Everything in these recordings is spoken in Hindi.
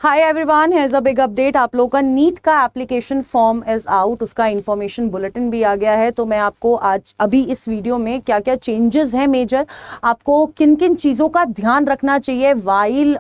Hi everyone, hairs a big update. आप लोगों का नीट का एप्लीकेशन फॉर्म इज आउट, उसका इन्फॉर्मेशन बुलेटिन भी आ गया है। तो मैं आपको आज अभी इस वीडियो में क्या क्या चेंजेस हैं मेजर, आपको किन किन चीज़ों का ध्यान रखना चाहिए while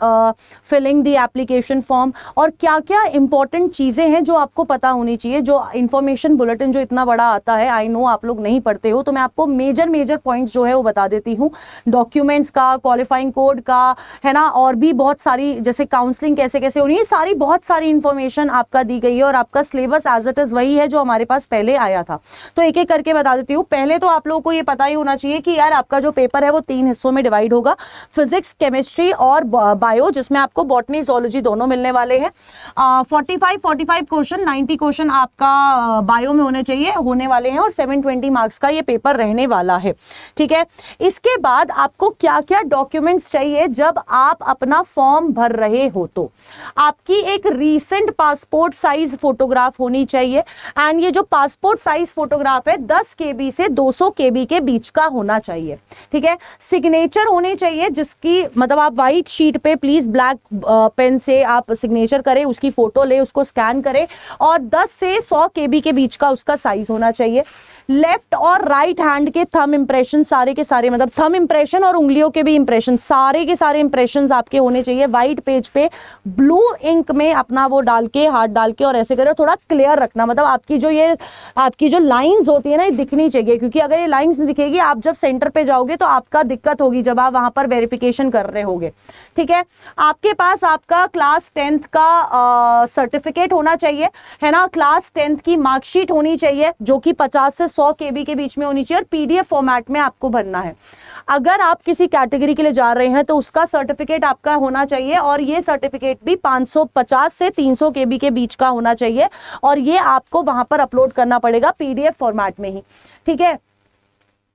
filling the application form, और क्या क्या इंपॉर्टेंट चीज़ें हैं जो आपको पता होनी चाहिए। जो इन्फॉर्मेशन बुलेटिन जो इतना बड़ा आता है, आई नो आप लोग नहीं पढ़ते हो, तो मैं आपको मेजर पॉइंट्स जो है वो बता देती हूँ। डॉक्यूमेंट्स का, क्वालिफाइंग कोड का, है ना, और भी बहुत सारी, जैसे काउंसलिंग कैसे कैसे होनी है, सारी बहुत सारी इंफॉर्मेशन आपका दी गई है। और आपका सिलेबस एज इट इज वही है जो हमारे पास पहले आया था। तो एक एक करके बता देती हूँ। पहले तो आप लोगों को ये पता ही होना चाहिए कि यार आपका जो पेपर है वो 3 हिस्सों में डिवाइड होगा, फिजिक्स, केमिस्ट्री और बायो, जिसमें आपको बॉटनी जोलॉजी दोनों मिलने वाले हैं। 45 क्वेश्चन, 90 क्वेश्चन आपका बायो में होने वाले हैं, और 720 मार्क्स का ये पेपर रहने वाला है। ठीक है, इसके बाद आपको क्या क्या डॉक्यूमेंट्स चाहिए जब आप अपना फॉर्म भर रहे हो। तो आपकी एक रीसेंट पासपोर्ट साइज फोटोग्राफ होनी चाहिए, एंड ये जो पासपोर्ट साइज फोटोग्राफ है 10 KB से 200 KB के बीच का होना चाहिए। ठीक है, सिग्नेचर होनी चाहिए, जिसकी मतलब आप व्हाइट शीट पे प्लीज ब्लैक पेन से आप सिग्नेचर करें, उसकी फोटो ले, उसको स्कैन करें, और 10 से 100 KB के बीच का उसका साइज होना चाहिए। लेफ्ट और राइट हैंड के थंब इंप्रेशन सारे के सारे, मतलब थंब इंप्रेशन और उंगलियों के भी इंप्रेशन, सारे के सारे इंप्रेशन आपके होने चाहिए। व्हाइट पेज पे ब्लू इंक में अपना वो डाल के, हाथ डाल के, और ऐसे करो, थोड़ा क्लियर रखना। मतलब आपकी जो लाइंस होती है ना, ये दिखनी चाहिए, क्योंकि अगर ये लाइंस नहीं दिखेगी, आप जब सेंटर पे जाओगे तो आपका दिक्कत होगी जब आप वहां पर वेरिफिकेशन कर रहे होगे। ठीक है, आपके पास आपका क्लास 10th का सर्टिफिकेट होना चाहिए, है ना। क्लास 10th की मार्कशीट होनी चाहिए, जो कि 50 से 100 KB के बीच में होनी चाहिए, और PDF फॉर्मेट में आपको भरना है। अगर आप किसी कैटेगरी के लिए जा रहे हैं तो उसका सर्टिफिकेट आपका होना चाहिए, और ये सर्टिफिकेट भी 550 से 300 KB के बीच का होना चाहिए, और ये आपको वहां पर अपलोड करना पड़ेगा PDF फॉर्मेट में ही। ठीक है,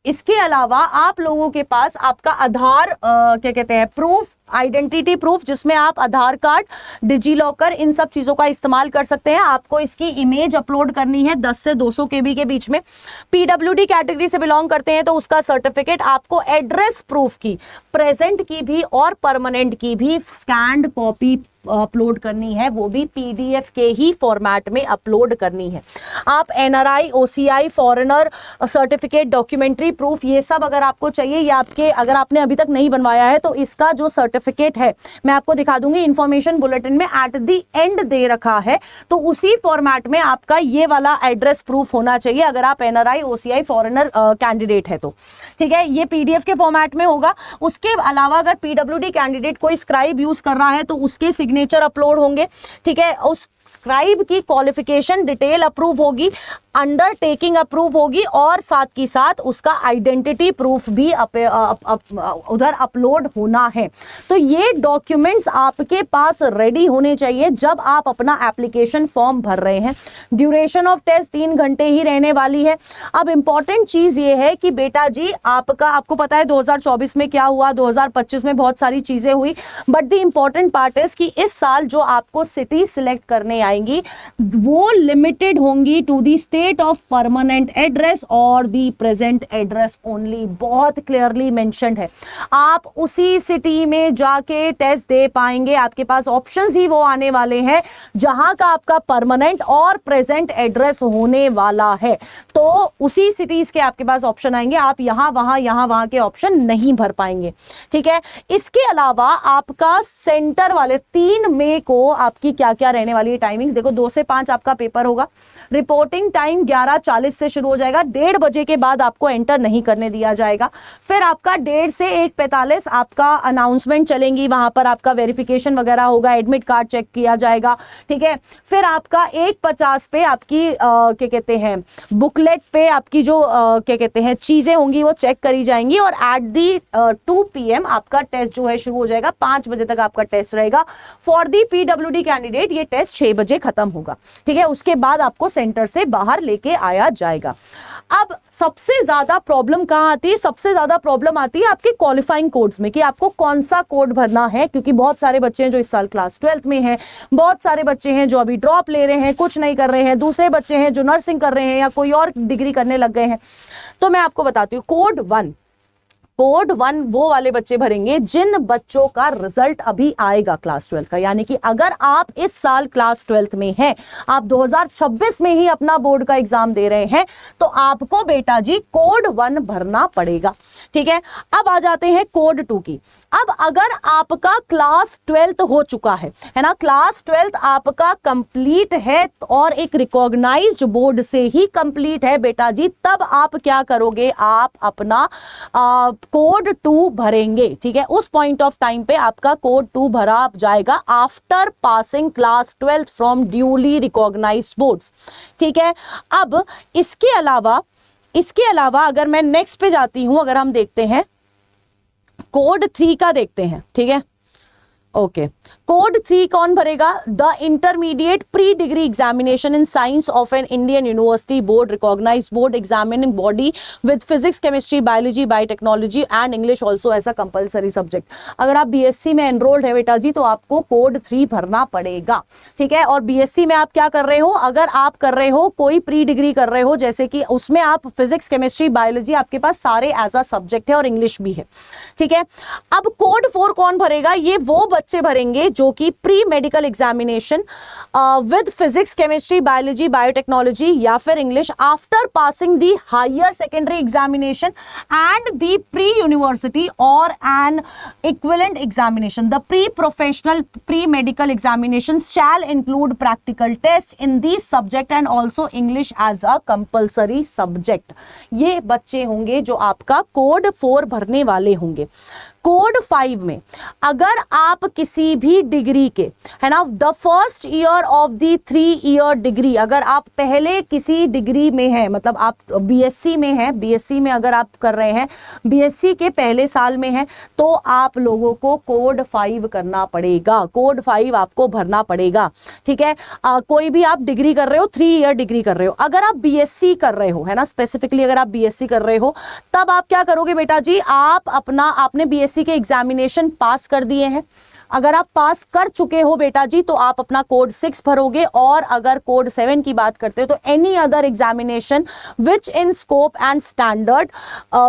इसके अलावा आप लोगों के पास आपका आधार क्या कहते हैं, प्रूफ, आइडेंटिटी प्रूफ, जिसमें आप आधार कार्ड, डिजी लॉकर, इन सब चीजों का इस्तेमाल कर सकते हैं। आपको इसकी इमेज अपलोड करनी है 10 से 200 KB के बीच में। PWD कैटेगरी से बिलोंग करते हैं तो उसका सर्टिफिकेट, आपको एड्रेस प्रूफ की, प्रेजेंट की भी और परमानेंट की भी स्कैन्ड कॉपी अपलोड करनी है, वो भी PDF के ही फॉर्मेट में अपलोड करनी है। आप NRI, OCI, foreigner certificate, documentary proof, ये सब अगर आपको चाहिए, या आपके अगर आपने अभी तक नहीं बनवाया है तो इसका जो सर्टिफिकेट है मैं आपको दिखा दूंगी, इंफॉर्मेशन बुलेटिन में एट द एंड दे रखा है। तो उसी फॉर्मेट में आपका ये वाला एड्रेस प्रूफ होना चाहिए, अगर आप NRI, OCI, फॉरेनर कैंडिडेट है तो। ठीक है, ये PDF के फॉर्मेट में होगा। उसके अलावा अगर PWD कैंडिडेट कोई स्क्राइब यूज कर रहा है तो उसके सिग्नेचर अपलोड होंगे। ठीक है, उस स्क्राइब की क्वालिफिकेशन डिटेल अप्रूव होगी, अंडरटेकिंग अप्रूव होगी, और साथ की साथ उसका आइडेंटिटी प्रूफ भी उधर अपलोड होना है। तो ये डॉक्यूमेंट्स आपके पास रेडी होने चाहिए जब आप अपना एप्लीकेशन फॉर्म भर रहे हैं। ड्यूरेशन ऑफ टेस्ट 3 घंटे ही रहने वाली है। अब इंपॉर्टेंट चीज ये है कि बेटा जी, आपको पता है 2024 में क्या हुआ, 2025 में बहुत सारी चीजें हुई, but the important part is कि इस साल जो आपको सिटी सिलेक्ट करने आएंगी वो लिमिटेड होंगी to the state of permanent address और दी प्रेजेंट एड्रेस ओनली। बहुत क्लियरली मेंशन्ड है, आप उसी सिटी में जाके टेस्ट दे पाएंगे। आपके पास ऑप्शंस ही वो आने वाले हैं जहां का आपका परमानेंट और प्रेजेंट एड्रेस होने वाला है। तो उसी सिटीज के आपके पास ऑप्शन आएंगे, आप यहां वहां के ऑप्शन नहीं भर पाएंगे। ठीक है, इसके अलावा आपका सेंटर वाले 3 मई को आपकी क्या क्या रहने वाली है टाइमिंग्स। देखो, 2 से 5 आपका पेपर होगा। रिपोर्टिंग टाइम 11:40 से शुरू हो जाएगा, 1:30 बजे के बाद आपको एंटर नहीं करने दिया जाएगा। फिर आपका 1:30 से 1:45 आपका अनाउंसमेंट चलेंगी, वहां पर आपका वेरिफिकेशन वगैरह होगा, एडमिट कार्ड चेक किया जाएगा। ठीक है, फिर आपका 1:50 पे आपकी क्या कहते हैं, बुकलेट पे आपकी जो क्या कहते हैं चीजें होंगी वो चेक करी जाएंगी, और एट दी 2 PM आपका टेस्ट जो है शुरू हो जाएगा। 5 बजे तक आपका टेस्ट रहेगा। फॉर दी PWD कैंडिडेट ये टेस्ट 6 बजे खत्म होगा। ठीक है, उसके बाद आपको सेंटर से बाहर लेके आया जाएगा। अब सबसे ज्यादा प्रॉब्लम कहां आती है? सबसे ज्यादा प्रॉब्लम आती है आपके क्वालिफाइंग कोड्स में, कि आपको कौन सा कोड भरना है, क्योंकि बहुत सारे बच्चे हैं जो इस साल क्लास 12th में हैं, बहुत सारे बच्चे हैं जो अभी ड्रॉप ले रहे हैं, कुछ नहीं कर रहे हैं, दूसरे बच्चे हैं जो नर्सिंग कर रहे हैं या कोई और डिग्री करने लग गए हैं। तो मैं आपको बताती हूँ, कोड 1 कोड 1 वो वाले बच्चे भरेंगे जिन बच्चों का रिजल्ट अभी आएगा क्लास 12 का, यानी कि अगर आप इस साल क्लास 12 में हैं, आप 2026 में ही अपना बोर्ड का एग्जाम दे रहे हैं, तो आपको बेटा जी कोड 1 भरना पड़ेगा। ठीक है, अब आ जाते हैं कोड 2 की। अब अगर आपका क्लास 12 हो चुका है ना, क्लास 12 आपका कंप्लीट है और एक रिकॉग्नाइज्ड बोर्ड से ही कंप्लीट है बेटा जी, तब आप क्या करोगे, आप अपना कोड 2 भरेंगे। ठीक है, उस पॉइंट ऑफ टाइम पे आपका कोड 2 भरा जाएगा after passing class 12 from duly recognised boards. ठीक है, अब इसके अलावा अगर मैं नेक्स्ट पे जाती हूं, अगर हम देखते हैं कोड 3 का देखते हैं। ठीक है, ओके, कोड 3 कौन भरेगा? The intermediate pre degree examination in science of an Indian university board recognised board examining body with physics, chemistry, biology, biotechnology and English also as a compulsory subject. अगर आप बीएससी में एनरोल्ड है बेटा जी, तो आपको कोड 3 भरना पड़ेगा। ठीक है, और बीएससी में आप क्या कर रहे हो, अगर आप कर रहे हो कोई प्री डिग्री कर रहे हो, जैसे कि उसमें आप फिजिक्स, केमिस्ट्री, बायोलॉजी आपके पास सारे एज अ सब्जेक्ट है और इंग्लिश भी है। ठीक है, अब कोड 4 कौन भरेगा? ये वो बच्चे भरेंगे जो कि pre medical examination with physics, chemistry, biology, biotechnology या फिर English after passing the higher secondary examination and the pre university और an equivalent examination. The pre professional pre medical examination shall include practical test in this subject and also English as a compulsory subject. ये बच्चे होंगे जो आपका कोड 4 भरने वाले होंगे। कोड 5 में अगर आप किसी भी डिग्री के, है ना, the first year of the 3 year degree, अगर आप पहले किसी डिग्री में हैं, मतलब आप बीएससी में हैं, बीएससी में अगर आप कर रहे हैं, बीएससी के पहले साल में हैं, तो आप लोगों को कोड 5 करना पड़ेगा, कोड 5 आपको भरना पड़ेगा। ठीक है, कोई भी आप डिग्री कर रहे हो, 3 ईयर डिग्री कर रहे हो, अगर आप बीएससी कर रहे हो, है ना, स्पेसिफिकली अगर आप बीएससी कर रहे हो, तब आप क्या करोगे बेटा जी, आपने बीएससी के एग्जामिनेशन पास कर दिए हैं। अगर आप पास कर चुके हो बेटा जी, तो आप अपना कोड 6 भरोगे। और अगर कोड 7 की बात करते हो, तो any other examination which in scope and standard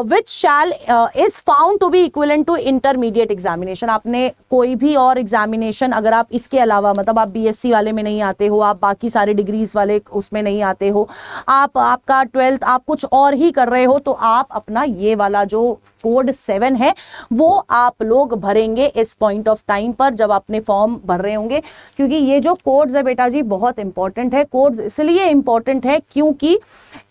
which shall is found to be equivalent to intermediate examination. आपने कोई भी और एग्जामिनेशन, अगर आप इसके अलावा, मतलब आप बीएससी वाले में नहीं आते हो, आप बाकी सारे डिग्रीज वाले उसमें नहीं आते हो, आपका 12th आप कुछ और ही कर रहे हो, तो आप अपना ये वाला जो कोड 7 है वो आप लोग भरेंगे इस पॉइंट ऑफ टाइम पर, जब आपने फॉर्म भर रहे होंगे। क्योंकि ये जो कोड्स है बेटा जी बहुत इंपॉर्टेंट है। कोड्स इसलिए इंपॉर्टेंट है क्योंकि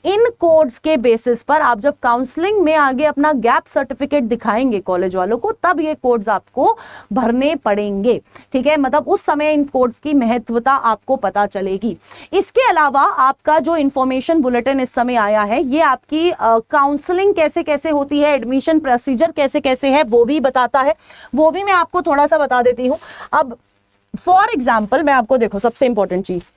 इन कोड्स के बेसिस पर आप जब काउंसलिंग में आगे अपना गैप सर्टिफिकेट दिखाएंगे कॉलेज वालों को, तब ये कोड्स आपको भरने पड़ेंगे। ठीक है, मतलब उस समय इन कोड्स की महत्वता आपको पता चलेगी। इसके अलावा आपका जो इंफॉर्मेशन बुलेटिन इस समय आया है, ये आपकी काउंसलिंग कैसे कैसे होती है, एडमिशन प्रोसीजर कैसे कैसे है, वो भी बताता है। वो भी मैं आपको थोड़ा सा बता देती हूं। अब फॉर एग्जाम्पल मैं आपको, देखो सबसे इंपॉर्टेंट चीज,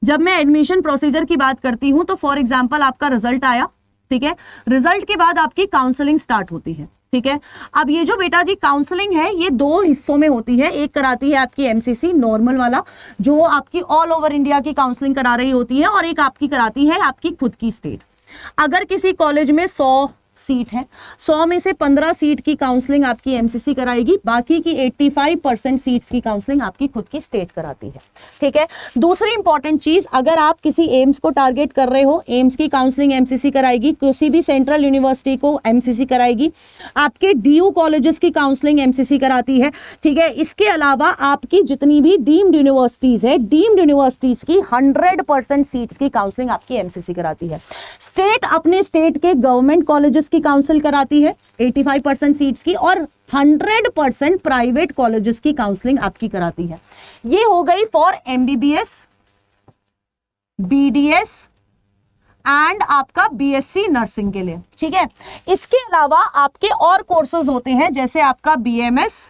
जब मैं एडमिशन प्रोसीजर की बात करती हूं, तो फॉर एग्जाम्पल आपका रिजल्ट आया, ठीक है, रिजल्ट के बाद आपकी काउंसलिंग स्टार्ट होती है। ठीक है, अब ये जो बेटा जी काउंसलिंग है, ये 2 हिस्सों में होती है। एक कराती है आपकी एमसीसी नॉर्मल वाला, जो आपकी ऑल ओवर इंडिया की काउंसलिंग करा रही होती है, और एक आपकी कराती है आपकी खुद की स्टेट। अगर किसी कॉलेज में 100 सीट है, 100 में से 15 सीट की काउंसलिंग आपकी एमसीसी कराएगी, बाकी की 85% सीट्स की काउंसलिंग आपकी खुद की स्टेट कराती है। ठीक है, दूसरी इंपॉर्टेंट चीज, अगर आप किसी एम्स को टारगेट कर रहे हो, एम्स की काउंसलिंग एमसीसी कराएगी, किसी भी सेंट्रल यूनिवर्सिटी को एमसीसी कराएगी, आपके डीयू कॉलेजेस की काउंसलिंग एमसीसी कराती है। ठीक है, इसके अलावा आपकी जितनी भी डीम्ड यूनिवर्सिटीज है, डीम्ड यूनिवर्सिटीज की 100% सीट्स की काउंसलिंग आपकी एमसीसी कराती है। स्टेट अपने स्टेट के गवर्नमेंट कॉलेजेस की काउंसिल कराती है 85% सीट्स की, और 100% प्राइवेट कॉलेजेस की काउंसलिंग आपकी कराती है। ये हो गई फॉर एमबीबीएस, बीडीएस एंड आपका बीएससी नर्सिंग के लिए। ठीक है, इसके अलावा आपके और कोर्सेज होते हैं, जैसे आपका बीएमएस,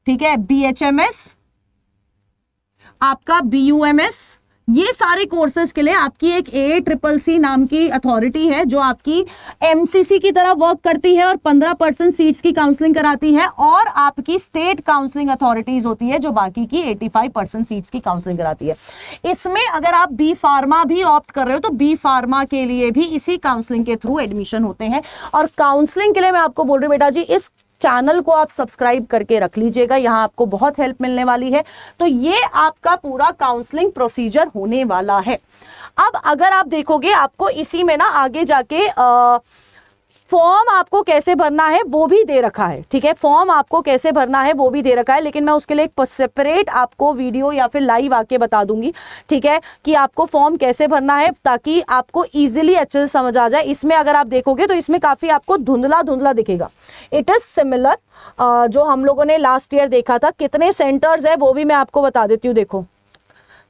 ठीक है, बीएचएमएस, आपका बीयूएमएस, ये सारे कोर्सेज के लिए आपकी एक ACCC नाम की अथॉरिटी है जो आपकी MCC की तरह वर्क करती है और 15% सीट्स की काउंसलिंग कराती है, और आपकी स्टेट काउंसलिंग अथॉरिटीज होती है जो बाकी की 85% सीट्स की काउंसलिंग कराती है। इसमें अगर आप बी फार्मा भी ऑप्ट कर रहे हो तो बी फार्मा के लिए भी इसी काउंसलिंग के थ्रू एडमिशन होते हैं। और काउंसलिंग के लिए मैं आपको बोल रही हूँ बेटा जी, इस चैनल को आप सब्सक्राइब करके रख लीजिएगा, यहां आपको बहुत हेल्प मिलने वाली है। तो ये आपका पूरा काउंसलिंग प्रोसीजर होने वाला है। अब अगर आप देखोगे आपको इसी में ना आगे जाके फॉर्म आपको कैसे भरना है वो भी दे रखा है, ठीक है, फॉर्म आपको कैसे भरना है वो भी दे रखा है, लेकिन मैं उसके लिए एक सेपरेट आपको वीडियो या फिर लाइव आके बता दूंगी, ठीक है, कि आपको फॉर्म कैसे भरना है ताकि आपको इजीली अच्छे से समझ आ जाए। इसमें अगर आप देखोगे तो इसमें काफी आपको धुंधला धुंधला दिखेगा। इट इज सिमिलर जो हम लोगों ने लास्ट ईयर देखा था। कितने सेंटर्स है वो भी मैं आपको बता देती हूँ। देखो,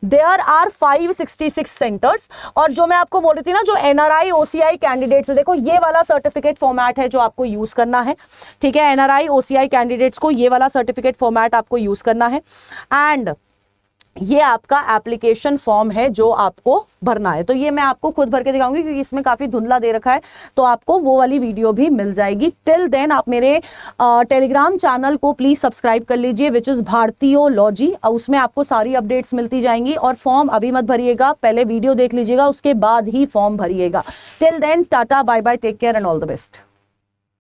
देयर आर 566 सेंटर्स, और जो मैं आपको बोल रही थी ना, जो NRI OCI कैंडिडेट्स, देखो ये वाला सर्टिफिकेट फॉर्मेट है जो आपको यूज करना है, ठीक है, NRI OCI कैंडिडेट्स को ये वाला सर्टिफिकेट फॉर्मेट आपको यूज करना है। एंड ये आपका एप्लीकेशन फॉर्म है जो आपको भरना है। तो ये मैं आपको खुद भर के दिखाऊंगी क्योंकि इसमें काफी धुंधला दे रखा है, तो आपको वो वाली वीडियो भी मिल जाएगी। टिल देन आप मेरे टेलीग्राम चैनल को प्लीज सब्सक्राइब कर लीजिए, विच इज भारतीयोलॉजी। उसमें आपको सारी अपडेट्स मिलती जाएंगी। और फॉर्म अभी मत भरिएगा, पहले वीडियो देख लीजिएगा, उसके बाद ही फॉर्म भरिएगा। Till then tata, bye bye, take care and all the best.